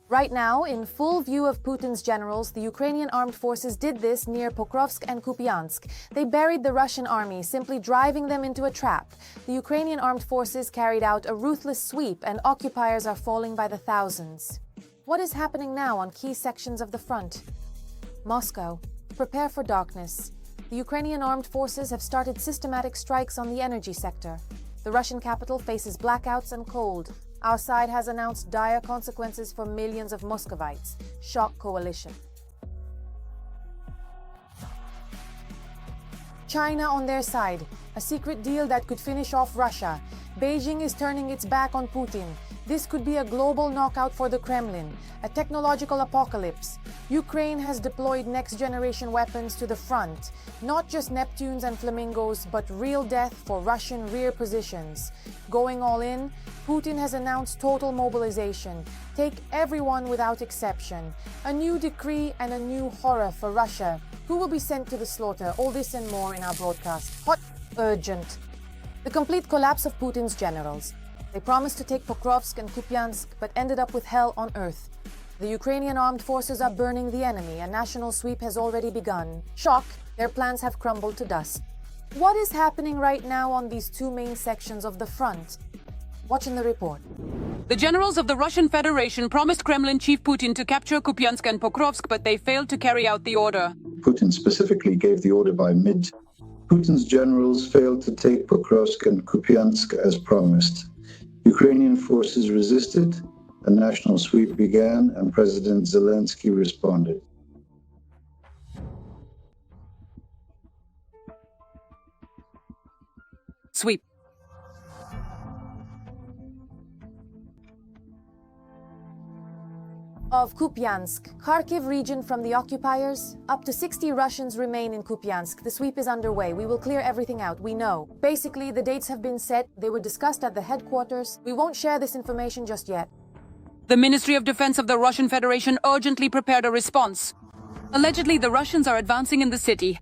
Right now, in full view of Putin's generals, the Ukrainian armed forces did this near Pokrovsk and Kupyansk. They buried the Russian army, simply driving them into a trap. The Ukrainian armed forces carried out a ruthless sweep, and occupiers are falling by the thousands. What is happening now on key sections of the front? Moscow. Prepare for darkness. The Ukrainian armed forces have started systematic strikes on the energy sector. The Russian capital faces blackouts and cold. Our side has announced dire consequences for millions of Muscovites. Shock coalition. China on their side. A secret deal that could finish off Russia. Beijing is turning its back on Putin. This could be a global knockout for the Kremlin, a technological apocalypse. Ukraine has deployed next-generation weapons to the front, not just Neptunes and Flamingos, but real death for Russian rear positions. Going all in, Putin has announced total mobilization. Take everyone without exception. A new decree and a new horror for Russia. Who will be sent to the slaughter? All this and more in our broadcast. Hot, urgent. The complete collapse of Putin's generals. They promised to take Pokrovsk and Kupyansk, but ended up with hell on earth. The Ukrainian armed forces are burning the enemy. A national sweep has already begun. Shock, their plans have crumbled to dust. What is happening right now on these two main sections of the front? Watch in the report. The generals of the Russian Federation promised Kremlin chief Putin to capture Kupyansk and Pokrovsk, but they failed to carry out the order. Putin specifically gave the order by mid. Putin's generals failed to take Pokrovsk and Kupyansk as promised. Ukrainian forces resisted, a national sweep began, and President Zelensky responded. Sweep. Of Kupyansk, Kharkiv region from the occupiers, up to 60 Russians remain in Kupyansk. The sweep is underway. We will clear everything out, we know. Basically, the dates have been set. They were discussed at the headquarters. We won't share this information just yet. The Ministry of Defense of the Russian Federation urgently prepared a response. Allegedly, the Russians are advancing in the city.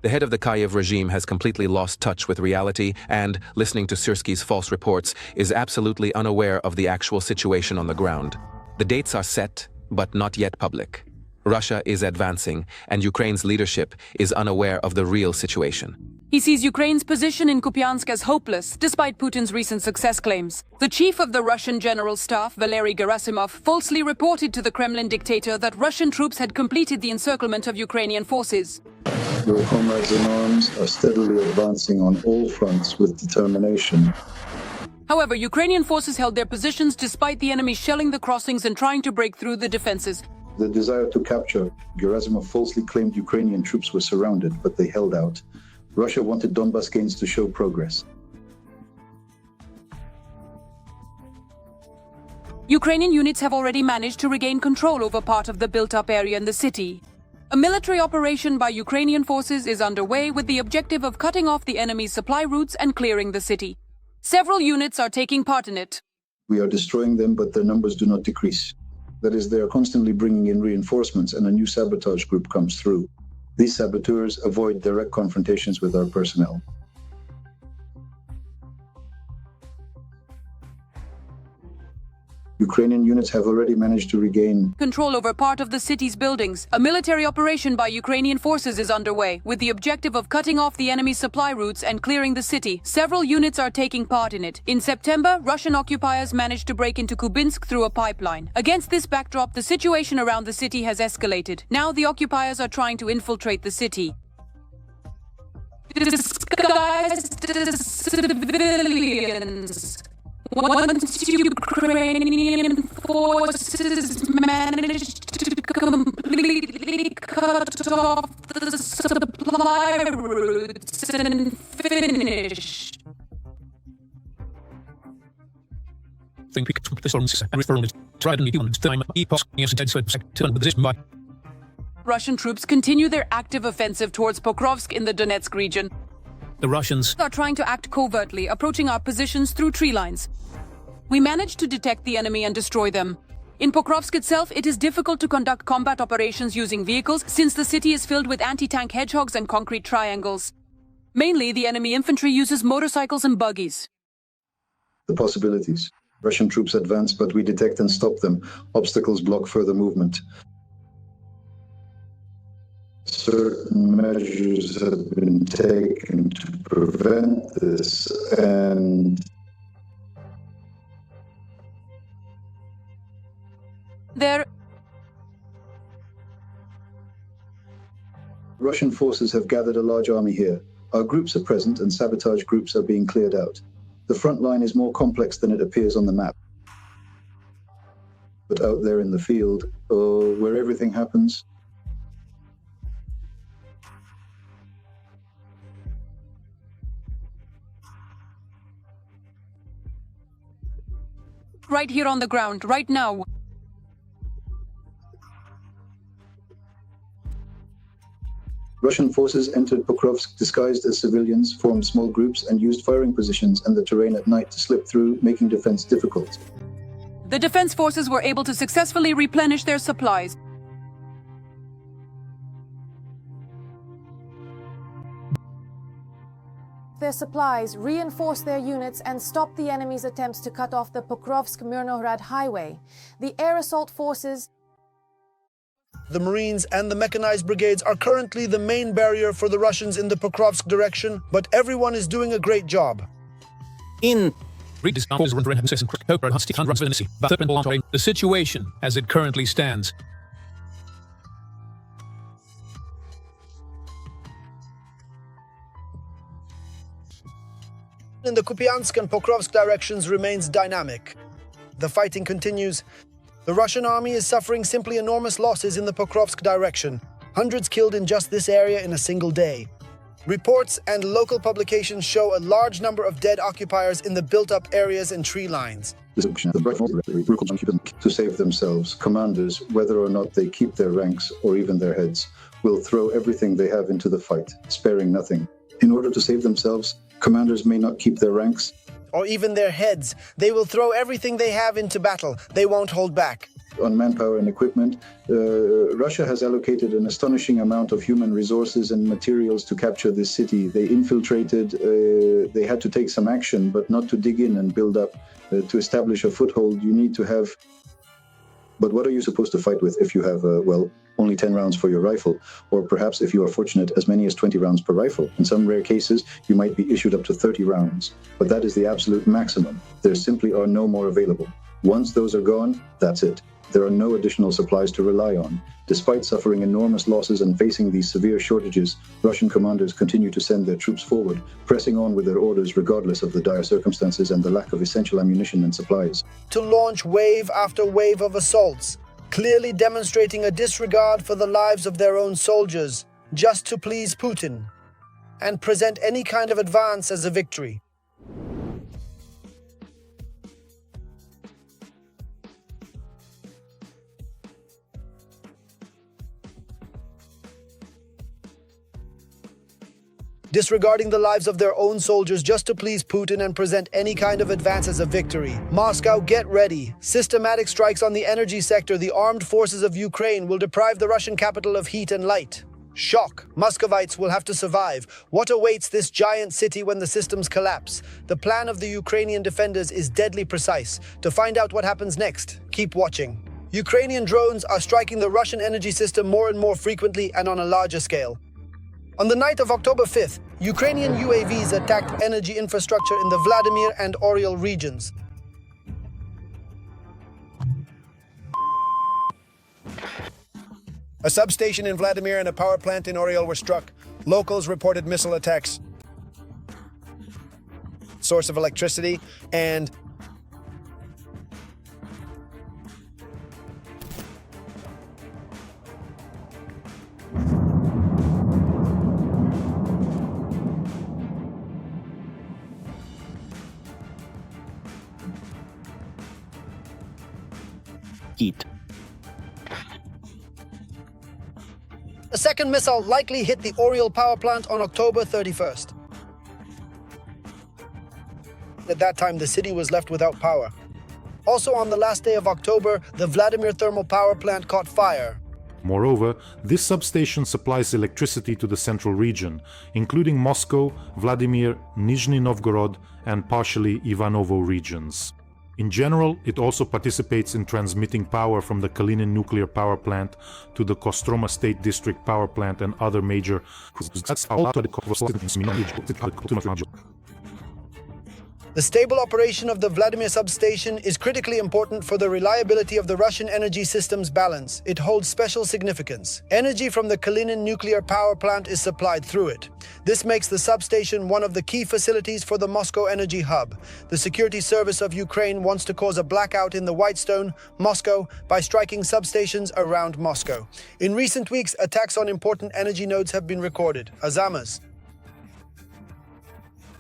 The head of the Kyiv regime has completely lost touch with reality and, listening to Syrsky's false reports, is absolutely unaware of the actual situation on the ground. The dates are set, but not yet public. Russia is advancing, and Ukraine's leadership is unaware of the real situation. He sees Ukraine's position in Kupyansk as hopeless, despite Putin's recent success claims. The chief of the Russian General Staff, Valery Gerasimov, falsely reported to the Kremlin dictator that Russian troops had completed the encirclement of Ukrainian forces. Your comrades in arms are steadily advancing on all fronts with determination. However, Ukrainian forces held their positions despite the enemy shelling the crossings and trying to break through the defenses. The desire to capture, Gerasimov falsely claimed Ukrainian troops were surrounded, but they held out. Russia wanted Donbas gains to show progress. Ukrainian units have already managed to regain control over part of the built-up area in the city. A military operation by Ukrainian forces is underway with the objective of cutting off the enemy's supply routes and clearing the city. Several units are taking part in it. We are destroying them, but their numbers do not decrease. That is, they are constantly bringing in reinforcements, and a new sabotage group comes through. These saboteurs avoid direct confrontations with our personnel. Ukrainian units have already managed to regain control over part of the city's buildings. A military operation by Ukrainian forces is underway, with the objective of cutting off the enemy's supply routes and clearing the city. Several units are taking part in it. In September, Russian occupiers managed to break into Kubinsk through a pipeline. Against this backdrop, the situation around the city has escalated. Now the occupiers are trying to infiltrate the city. Disguised civilians. Once Ukrainian forces managed to completely cut off the supply routes and finish. Russian troops continue their active offensive towards Pokrovsk in the Donetsk region. The Russians are trying to act covertly, approaching our positions through tree lines. We managed to detect the enemy and destroy them. In Pokrovsk itself, it is difficult to conduct combat operations using vehicles since the city is filled with anti-tank hedgehogs and concrete triangles. Mainly, the enemy infantry uses motorcycles and buggies. the possibilities. Russian troops advance, but we detect and stop them. Obstacles block further movement. Certain measures have been taken to prevent this, and Russian forces have gathered a large army here. Our groups are present and sabotage groups are being cleared out. The front line is more complex than it appears on the map. But out there in the field, where everything happens, Right here on the ground, right now. Russian forces entered Pokrovsk disguised as civilians, formed small groups, and used firing positions and the terrain at night to slip through, making defense difficult. The defense forces were able to successfully replenish their supplies. Their supplies, reinforce their units, and stop the enemy's attempts to cut off the Pokrovsk-Mirnohrad highway. The air assault forces, the Marines and the mechanized brigades are currently the main barrier for the Russians in the Pokrovsk direction, but everyone is doing a great job. The situation as it currently stands. In the Kupyansk and Pokrovsk directions remains dynamic. The fighting continues. The Russian army is suffering simply enormous losses in the Pokrovsk direction. Hundreds killed in just this area in a single day. Reports and local publications show a large number of dead occupiers in the built-up areas and tree lines. To save themselves, commanders, whether or not they keep their ranks or even their heads, will throw everything they have into the fight, sparing nothing. In order to save themselves, commanders may not keep their ranks or even their heads. They will throw everything they have into battle. They won't hold back. On manpower and equipment, Russia has allocated an astonishing amount of human resources and materials to capture this city. They infiltrated, they had to take some action, but not to dig in and build up. To establish a foothold, you need to have... But what are you supposed to fight with if you have, only 10 rounds for your rifle? Or perhaps, if you are fortunate, as many as 20 rounds per rifle. In some rare cases, you might be issued up to 30 rounds. But that is the absolute maximum. There simply are no more available. Once those are gone, that's it. There are no additional supplies to rely on. Despite suffering enormous losses and facing these severe shortages, Russian commanders continue to send their troops forward, pressing on with their orders regardless of the dire circumstances and the lack of essential ammunition and supplies. To launch wave after wave of assaults, clearly demonstrating a disregard for the lives of their own soldiers, just to please Putin, and present any kind of advance as a victory. Disregarding the lives of their own soldiers just to please Putin and present any kind of advance as a victory. Moscow, get ready. Systematic strikes on the energy sector, the armed forces of Ukraine will deprive the Russian capital of heat and light. Shock. Muscovites will have to survive. What awaits this giant city when the systems collapse? The plan of the Ukrainian defenders is deadly precise. To find out what happens next, keep watching. Ukrainian drones are striking the Russian energy system more and more frequently and on a larger scale. On the night of October 5th, Ukrainian UAVs attacked energy infrastructure in the Vladimir and Oriel regions. A substation in Vladimir and a power plant in Oriel were struck. Locals reported missile attacks. Source of electricity and heat. a second missile likely hit the Oriel power plant on October 31st. At that time, the city was left without power. Also on the last day of October, the Vladimir thermal power plant caught fire. Moreover, this substation supplies electricity to the central region, including Moscow, Vladimir, Nizhny Novgorod, and partially Ivanovo regions. In general, it also participates in transmitting power from the Kalinin nuclear power plant to the Kostroma State District power plant and other major. The stable operation of the Vladimir substation is critically important for the reliability of the Russian energy system's balance. It holds special significance. Energy from the Kalinin nuclear power plant is supplied through it. This makes the substation one of the key facilities for the Moscow energy hub. The Security Service of Ukraine wants to cause a blackout in the Whitestone, Moscow, by striking substations around Moscow. In recent weeks, attacks on important energy nodes have been recorded. Azamas.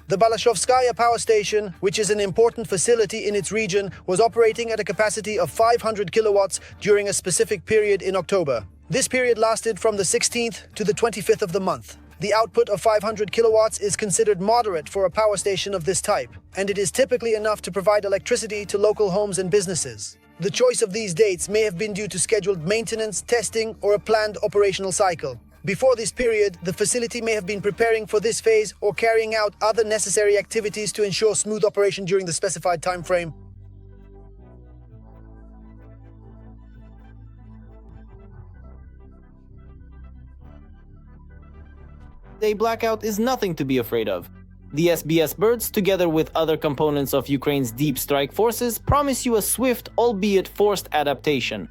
The Balashevskaya power station, which is an important facility in its region, was operating at a capacity of 500 kilowatts during a specific period in October. This period lasted from the 16th to the 25th of the month. The output of 500 kilowatts is considered moderate for a power station of this type, and it is typically enough to provide electricity to local homes and businesses. The choice of these dates may have been due to scheduled maintenance, testing, or a planned operational cycle. Before this period, the facility may have been preparing for this phase or carrying out other necessary activities to ensure smooth operation during the specified time frame. A blackout is nothing to be afraid of. The SBS birds, together with other components of Ukraine's deep strike forces, promise you a swift, albeit forced adaptation.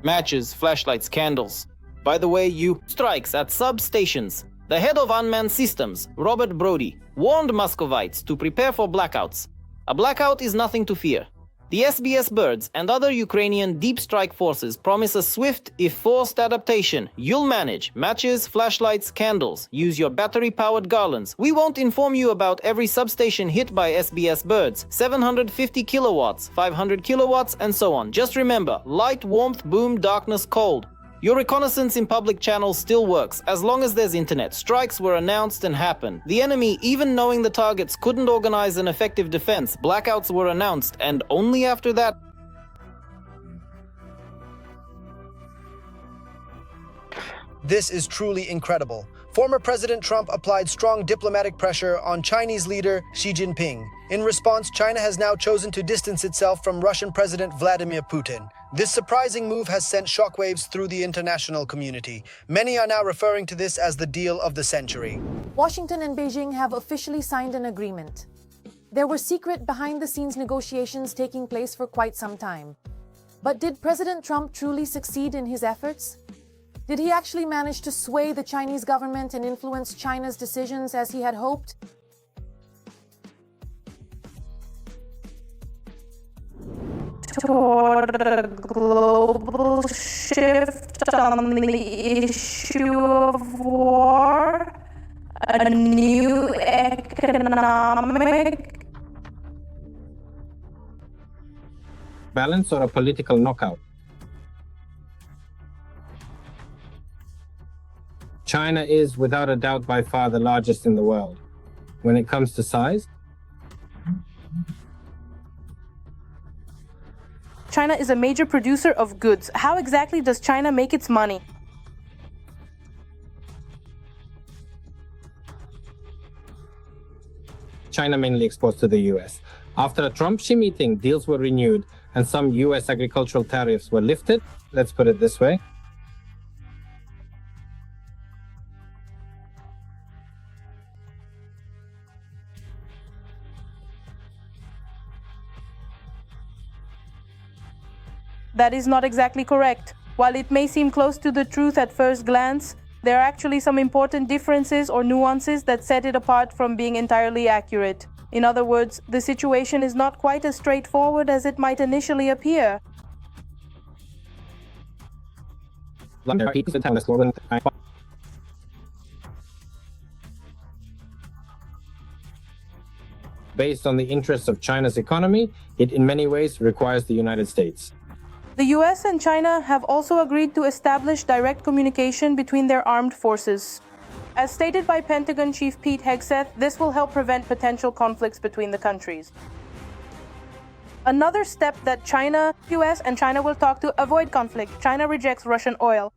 Matches, flashlights, candles. By the way, strikes at substations. The head of unmanned systems, Robert Brody, warned Muscovites to prepare for blackouts. A blackout is nothing to fear. The SBS birds and other Ukrainian deep strike forces promise a swift, if forced adaptation. You'll manage. Matches, flashlights, candles. Use your battery-powered garlands. We won't inform you about every substation hit by SBS birds. 750 kilowatts, 500 kilowatts, and so on. Just remember, light, warmth, boom, darkness, cold. Your reconnaissance in public channels still works, as long as there's internet. Strikes were announced and happened. The enemy, even knowing the targets, couldn't organize an effective defense. Blackouts were announced, and only after that... This is truly incredible. Former President Trump applied strong diplomatic pressure on Chinese leader Xi Jinping. In response, China has now chosen to distance itself from Russian President Vladimir Putin. This surprising move has sent shockwaves through the international community. Many are now referring to this as the deal of the century. Washington and Beijing have officially signed an agreement. There were secret behind-the-scenes negotiations taking place for quite some time. But did President Trump truly succeed in his efforts? Did he actually manage to sway the Chinese government and influence China's decisions as he had hoped? Toward a global shift on the issue of war, a new economic balance or a political knockout. China is, without a doubt, by far the largest in the world. When it comes to size, China is a major producer of goods. How exactly does China make its money? China mainly exports to the US. After a Trump-Xi meeting, deals were renewed and some US agricultural tariffs were lifted. Let's put it this way. That is not exactly correct. While it may seem close to the truth at first glance, there are actually some important differences or nuances that set it apart from being entirely accurate. In other words, the situation is not quite as straightforward as it might initially appear. Based on the interests of China's economy, it in many ways requires the United States. The US and China have also agreed to establish direct communication between their armed forces. As stated by Pentagon Chief Pete Hegseth, this will help prevent potential conflicts between the countries. Another step that US and China will talk to avoid conflict. China rejects Russian oil.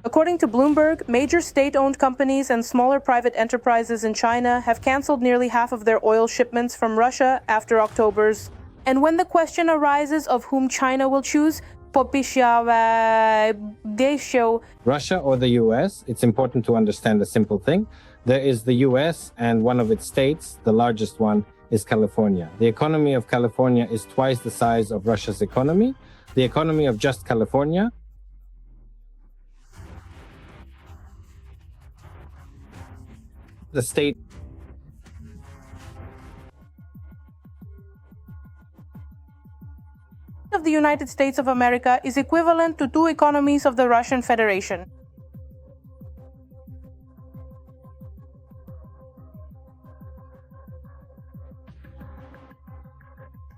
According to Bloomberg, major state-owned companies and smaller private enterprises in China have canceled nearly half of their oil shipments from Russia after October's. And when the question arises of whom China will choose, Russia or the US, it's important to understand a simple thing. There is the US and one of its states, the largest one, is California. The economy of California is twice the size of Russia's economy. The economy of just California the state of the United States of America is equivalent to 2 economies of the Russian Federation.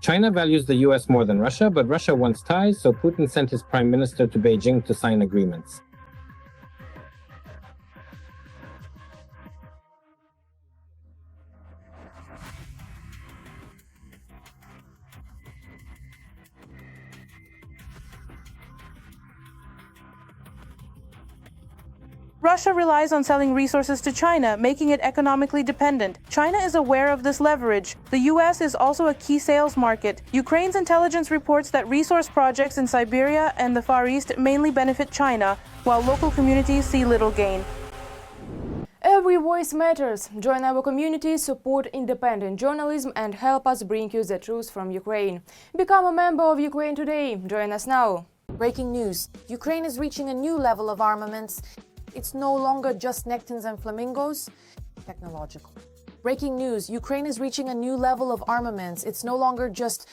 China values the US more than Russia, but Russia wants ties, so Putin sent his prime minister to Beijing to sign agreements. Russia relies on selling resources to China, making it economically dependent. China is aware of this leverage. The US is also a key sales market. Ukraine's intelligence reports that resource projects in Siberia and the Far East mainly benefit China, while local communities see little gain. Every voice matters. Join our community, support independent journalism, and help us bring you the truth from Ukraine. Become a member of Ukraine today. Join us now. Breaking news. Ukraine is reaching a new level of armaments. It's no longer just Neptunes and Flamingos. Technological. Breaking news. Ukraine is reaching a new level of armaments. It's no longer just...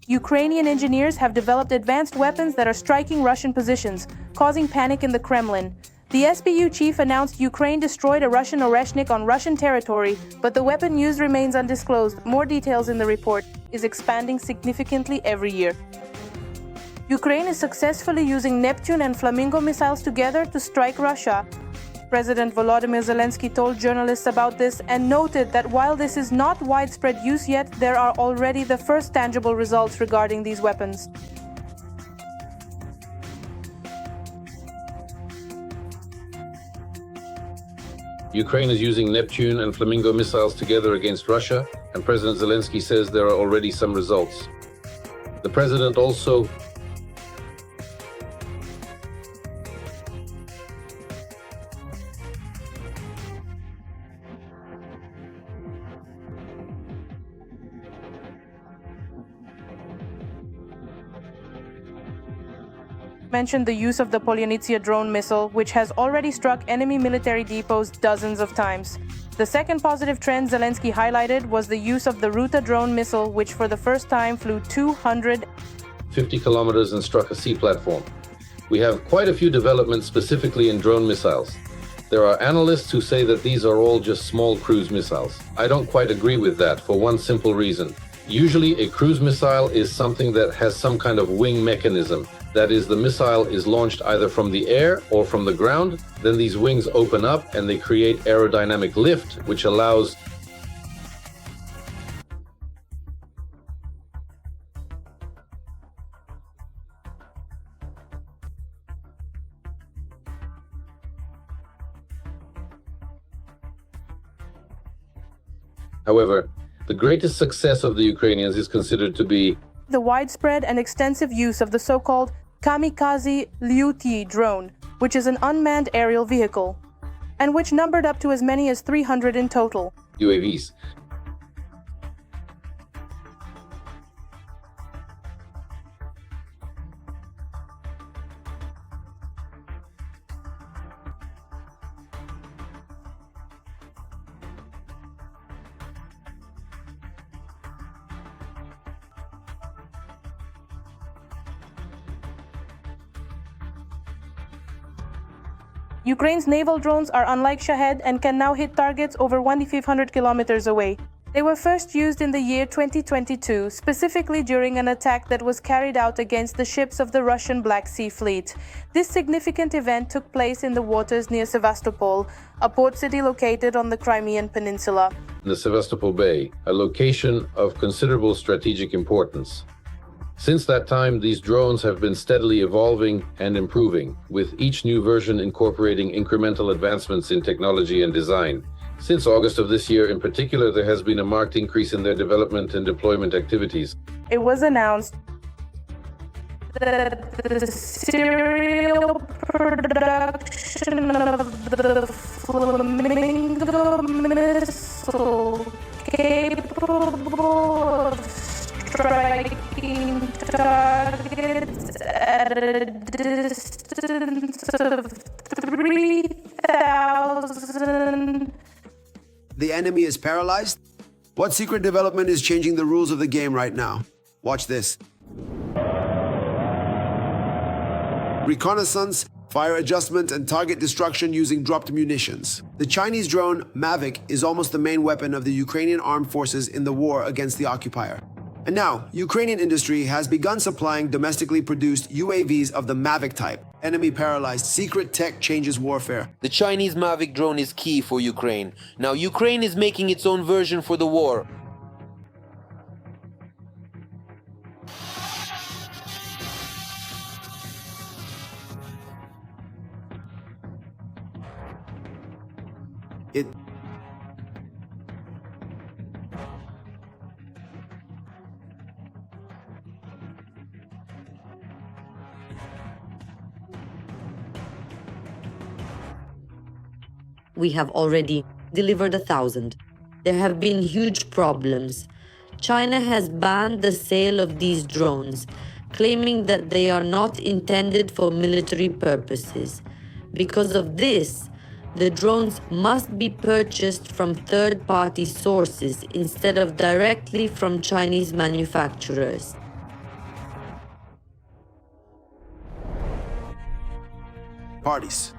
Ukrainian engineers have developed advanced weapons that are striking Russian positions, causing panic in the Kremlin. The SBU chief announced Ukraine destroyed a Russian Oreshnik on Russian territory, but the weapon used remains undisclosed. More details in the report. Is expanding significantly every year. Ukraine is successfully using Neptune and Flamingo missiles together to strike Russia. President Volodymyr Zelensky told journalists about this and noted that while this is not widespread use yet, there are already the first tangible results regarding these weapons. Ukraine is using Neptune and Flamingo missiles together against Russia, and President Zelensky says there are already some results. The president also mentioned the use of the Polyanitsia drone missile, which has already struck enemy military depots dozens of times. The second positive trend Zelensky highlighted was the use of the Ruta drone missile, which for the first time flew 250 kilometers and struck a sea platform. We have quite a few developments specifically in drone missiles. There are analysts who say that these are all just small cruise missiles. I don't quite agree with that for one simple reason. Usually a cruise missile is something that has some kind of wing mechanism. That is, the missile is launched either from the air or from the ground. Then these wings open up and they create aerodynamic lift, which allows However, the greatest success of the Ukrainians is considered to be the widespread and extensive use of the so-called kamikaze Lyuty drone, which is an unmanned aerial vehicle, and which numbered up to as many as 300 in total. UAVs. Ukraine's naval drones are unlike Shahed and can now hit targets over 1,500 kilometers away. They were first used in the year 2022, specifically during an attack that was carried out against the ships of the Russian Black Sea Fleet. This significant event took place in the waters near Sevastopol, a port city located on the Crimean Peninsula. In the Sevastopol Bay, a location of considerable strategic importance. Since that time, these drones have been steadily evolving and improving, with each new version incorporating incremental advancements in technology and design. Since August of this year in particular, there has been a marked increase in their development and deployment activities. It was announced that the serial production of the Flamingo missile capable of striking targets at a distance of 3,000. The enemy is paralyzed? What secret development is changing the rules of the game right now? Watch this. Reconnaissance, fire adjustment, and target destruction using dropped munitions. The Chinese drone Mavic is almost the main weapon of the Ukrainian armed forces in the war against the occupier. And now, Ukrainian industry has begun supplying domestically produced UAVs of the Mavic type. Enemy paralyzed, secret tech changes warfare. The Chinese Mavic drone is key for Ukraine. Now Ukraine is making its own version for the war. We have already delivered 1,000. There have been huge problems. China has banned the sale of these drones, claiming that they are not intended for military purposes. Because of this, the drones must be purchased from third-party sources instead of directly from Chinese manufacturers. Parties.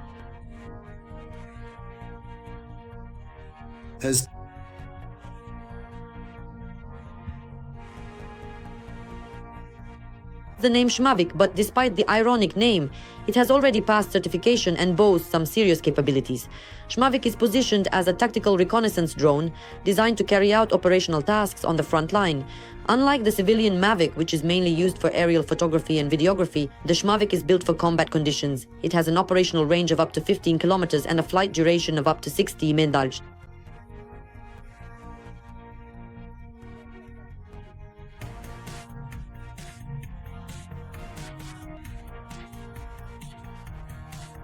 Has the name Shmavik, but despite the ironic name, it has already passed certification and boasts some serious capabilities. Shmavik is positioned as a tactical reconnaissance drone designed to carry out operational tasks on the front line. Unlike the civilian Mavic, which is mainly used for aerial photography and videography, the Shmavik is built for combat conditions. It has an operational range of up to 15 kilometers and a flight duration of up to 60 minutes.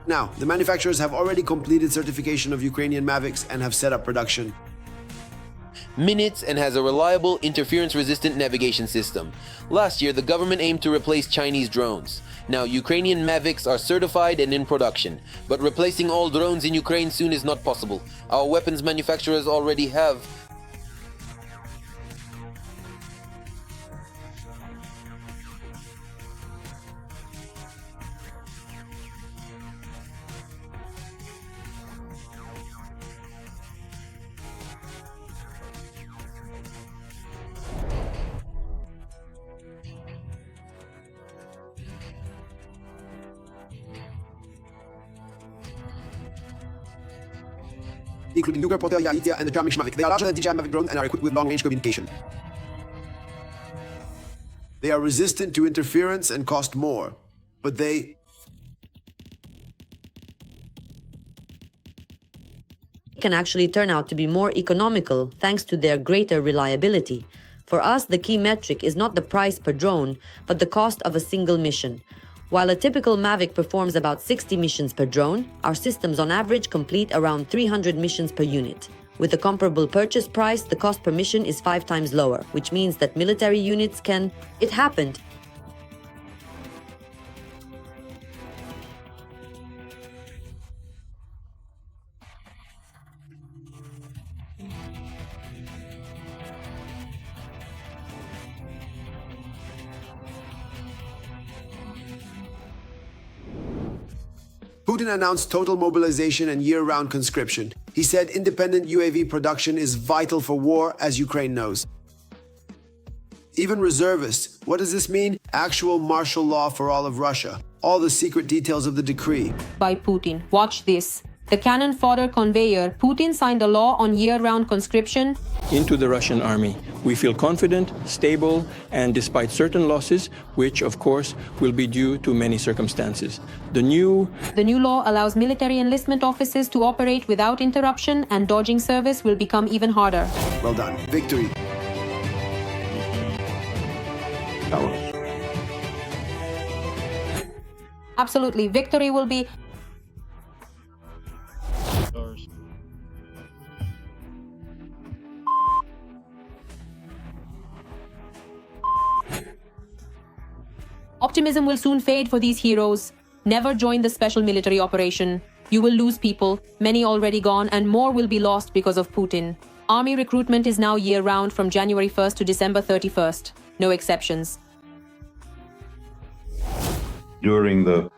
Now, the manufacturers have already completed certification of Ukrainian Mavics and have set up production. Minutes and has a reliable, interference-resistant navigation system. Last year, the government aimed to replace Chinese drones. Now, Ukrainian Mavics are certified and in production. But replacing all drones in Ukraine soon is not possible. Our weapons manufacturers already have including Luger, Potel, Yaitia, and the German Shmavik. They are larger than DJI Mavic drones and are equipped with long-range communication. They are resistant to interference and cost more, but they can actually turn out to be more economical thanks to their greater reliability. For us, the key metric is not the price per drone, but the cost of a single mission. While a typical Mavic performs about 60 missions per drone, our systems on average complete around 300 missions per unit. With a comparable purchase price, the cost per mission is 5 times lower, which means that military units can... It happened! Putin announced total mobilization and year-round conscription. He said independent UAV production is vital for war, as Ukraine knows. Even reservists. What does this mean? Actual martial law for all of Russia. All the secret details of the decree. By Putin. Watch this. The cannon fodder conveyor, Putin signed a law on year-round conscription into the Russian army. We feel confident, stable, and despite certain losses, which of course will be due to many circumstances. The new law allows military enlistment officers to operate without interruption, and dodging service will become even harder. Well done. Victory. Absolutely. Victory will be... Optimism will soon fade for these heroes. Never join the special military operation. You will lose people, many already gone, and more will be lost because of Putin. Army recruitment is now year-round from January 1st to December 31st. No exceptions. During the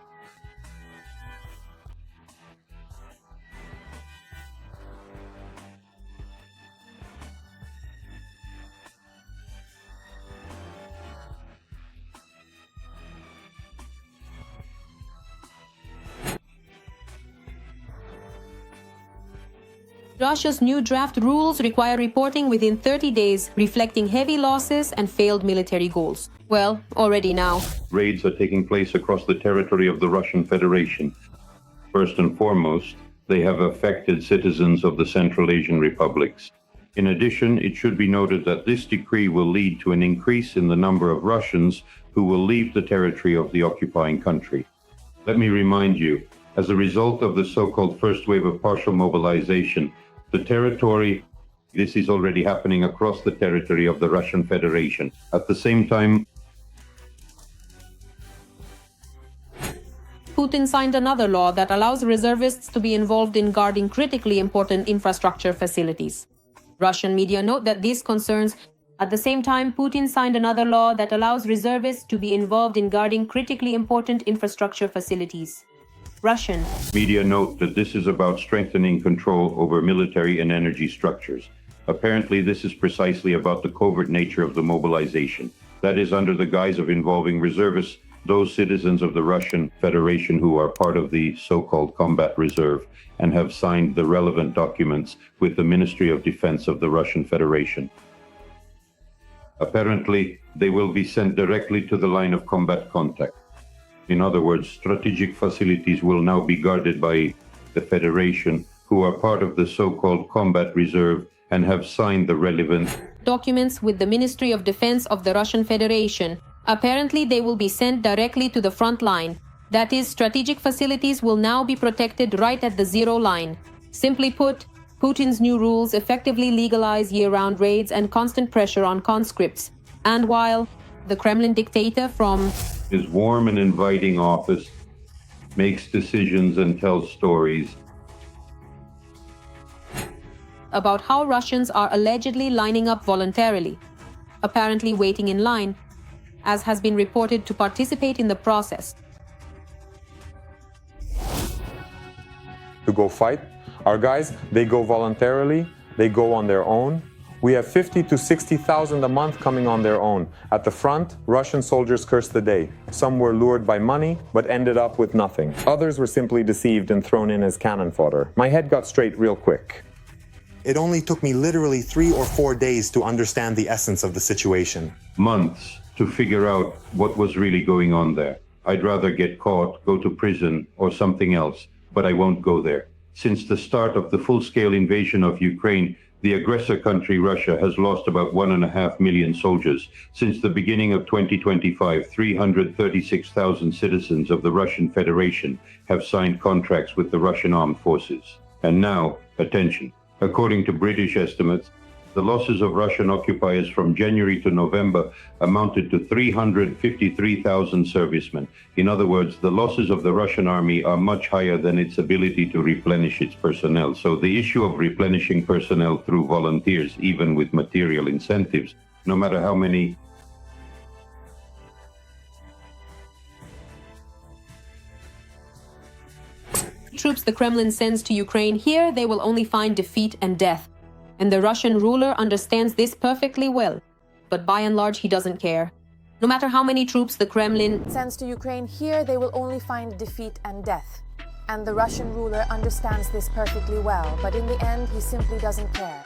Russia's new draft rules require reporting within 30 days, reflecting heavy losses and failed military goals. Well, already now. raids are taking place across the territory of the Russian Federation. First and foremost, they have affected citizens of the Central Asian republics. In addition, it should be noted that this decree will lead to an increase in the number of Russians who will leave the territory of the occupying country. Let me remind you, as a result of the so-called first wave of partial mobilization, the territory, this is already happening across the territory of the Russian Federation. At the same time, Putin signed another law that allows reservists to be involved in guarding critically important infrastructure facilities. Russian media note that this concerns. At the same time, Putin signed another law that allows reservists to be involved in guarding critically important infrastructure facilities. Russian media note that this is about strengthening control over military and energy structures. Apparently, this is precisely about the covert nature of the mobilization. That is under the guise of involving reservists, those citizens of the Russian Federation who are part of the so-called combat reserve and have signed the relevant documents with the Ministry of Defense of the Russian Federation. Apparently, they will be sent directly to the line of combat contact. In other words, strategic facilities will now be guarded by the Federation, who are part of the so-called combat reserve and have signed the relevant documents with the Ministry of Defense of the Russian Federation. Apparently, they will be sent directly to the front line. That is, strategic facilities will now be protected right at the zero line. Simply put, Putin's new rules effectively legalize year-round raids and constant pressure on conscripts. And while the Kremlin dictator from his warm and inviting office makes decisions and tells stories about how Russians are allegedly lining up voluntarily, apparently waiting in line, as has been reported, to participate in the process. To go fight. Our guys, they go voluntarily, they go on their own. We have 50 to 60,000 a month coming on their own. At the front, Russian soldiers cursed the day. Some were lured by money, but ended up with nothing. Others were simply deceived and thrown in as cannon fodder. My head got straight real quick. It only took me literally 3 or 4 days to understand the essence of the situation. Months to figure out what was really going on there. I'd rather get caught, go to prison, or something else, but I won't go there. Since the start of the full-scale invasion of Ukraine, the aggressor country Russia has lost about 1.5 million soldiers. Since the beginning of 2025, 336,000 citizens of the Russian Federation have signed contracts with the Russian armed forces. And now, attention, according to British estimates, the losses of Russian occupiers from January to November amounted to 353,000 servicemen. In other words, the losses of the Russian army are much higher than its ability to replenish its personnel. So the issue of replenishing personnel through volunteers, even with material incentives, no matter how many troops the Kremlin sends to Ukraine, here they will only find defeat and death. And the Russian ruler understands this perfectly well. But by and large, he doesn't care. No matter how many troops the Kremlin sends to Ukraine, here they will only find defeat and death. And the Russian ruler understands this perfectly well, but in the end, he simply doesn't care.